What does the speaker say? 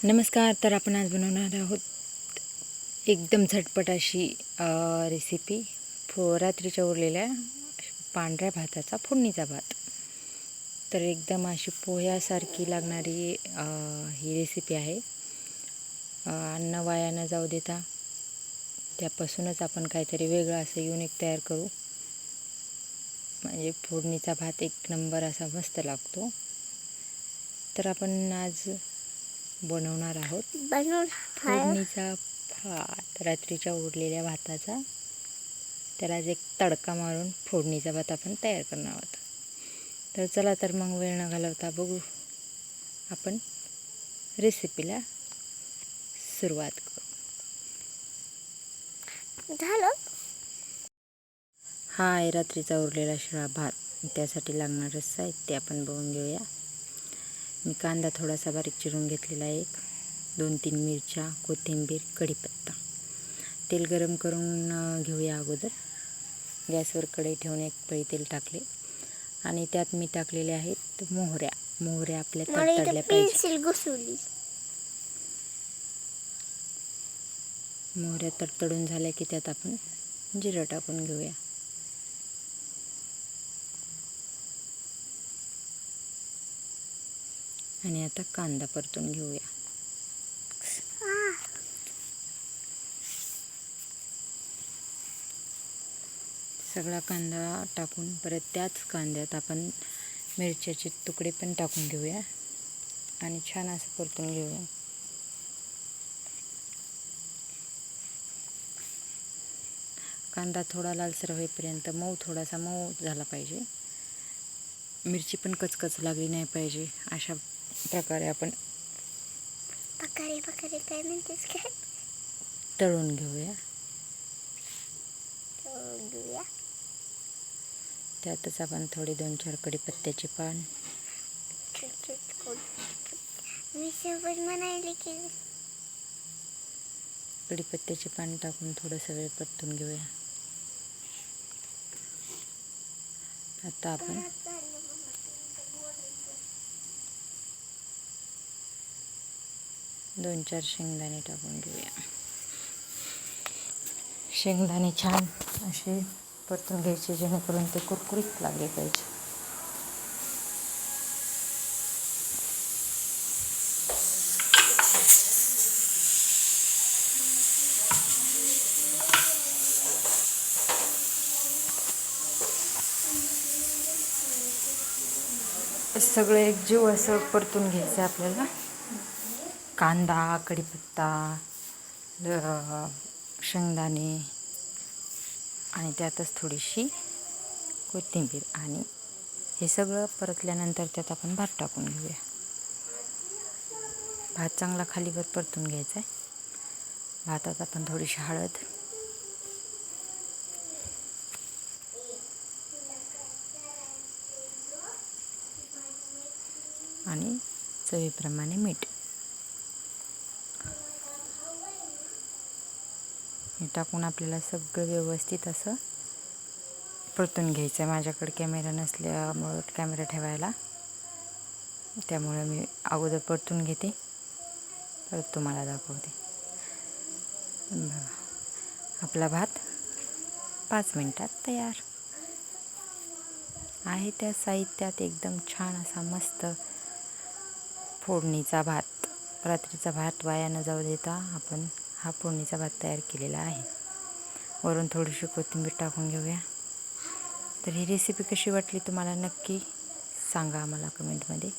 नमस्कार. तर आपण आज बनवणार आहोत एकदम झटपट अशी रेसिपी रात्रीच्या उरलेल्या पांढऱ्या भाताचा फोडणीचा भात. तर एकदम अशी पोह्यासारखी लागणारी ही रेसिपी आहे. अन्न वाया न जाऊ देता त्यापासूनच आपण काहीतरी वेगळं असं युनिक तयार करू. म्हणजे फोडणीचा भात एक नंबर असा मस्त लागतो. तर आपण आज बनवणार आहोत फोडणीचा भात. रात्रीच्या उरलेल्या भाताचा त्यालाच एक तडका मारून फोडणीचा भात आपण तयार करणार आहोत. तर चला तर मग वेळ न घालवता बघू आपण रेसिपीला सुरुवात करू. हा आहे रात्रीचा उरलेला शिळा भात. त्यासाठी लागणारं साहित्य आपण बघून घेऊया. मी कांदा थोडासा बारीक चिरून घेतलेला आहे, 2-3 मिरच्या, कोथिंबीर, कढीपत्ता. तेल गरम करून घेऊया. अगोदर गॅसवर कढई ठेवून एक पळी तेल टाकले आणि त्यात मी टाकलेले आहेत मोहऱ्या आपल्या तडतडल्या पाहिजे. मोहऱ्या तडतडून झाल्या की त्यात आपण जिरं टाकून घेऊया. आणि आता कांदा परतून घेऊया. सगळा कांदा टाकून परत त्याच कांद्यात आपण मिरच्याचे तुकडे पण टाकून घेऊया आणि छान असं परतून घेऊया. कांदा थोडा लालसर होईपर्यंत थोडासा मऊ झाला पाहिजे. मिरची पण कचकच लागली नाही पाहिजे. अशा प्रकारे आपण तळून घेऊया. त्यातच आपण थोडी 2-4 कढीपत्त्याची पान, कढीपत्त्याची पान टाकून थोडंसं वेळ परतून घेऊया. आता आपण 2-4 शेंगदाणे टाकून घेऊया. शेंगदाणे छान असे परतून घ्यायचे जेणेकरून ते कुरकुरीत लागले पाहिजे. सगळे एकजीव असं परतून घ्यायचं आपल्याला. कांदा, कढीपत्ता, शेंगदाणे आणि त्यातच थोडीशी कोथिंबीर आणि हे सगळं परतल्यानंतर त्यात आपण भात टाकून घेऊया. भात चांगला खालीवर परतून घ्यायचा आहे. भातात आपण थोडीशी हळद, आणि चवीप्रमाणे मीठ हे टाकून आपल्याला सगळं व्यवस्थित असं परतून घ्यायचं आहे. माझ्याकडे कॅमेरा नसल्यामुळं कॅमेरा ठेवायला, त्यामुळे मी अगोदर परतून घेते, परत तुम्हाला दाखवते. आपला भात 5 मिनिटात तयार आहे. त्या साहित्यात एकदम छान असा मस्त फोडणीचा भात. रात्रीचा भात वाया न जाऊ देता आपण हा फोडणीचा भात तयार केलेला आहे. वरून थोडीशी कोथिंबीर टाकून घेऊया. तर ही रेसिपी कशी वाटली तुम्हाला नक्की सांगा आम्हाला कमेंटमध्ये.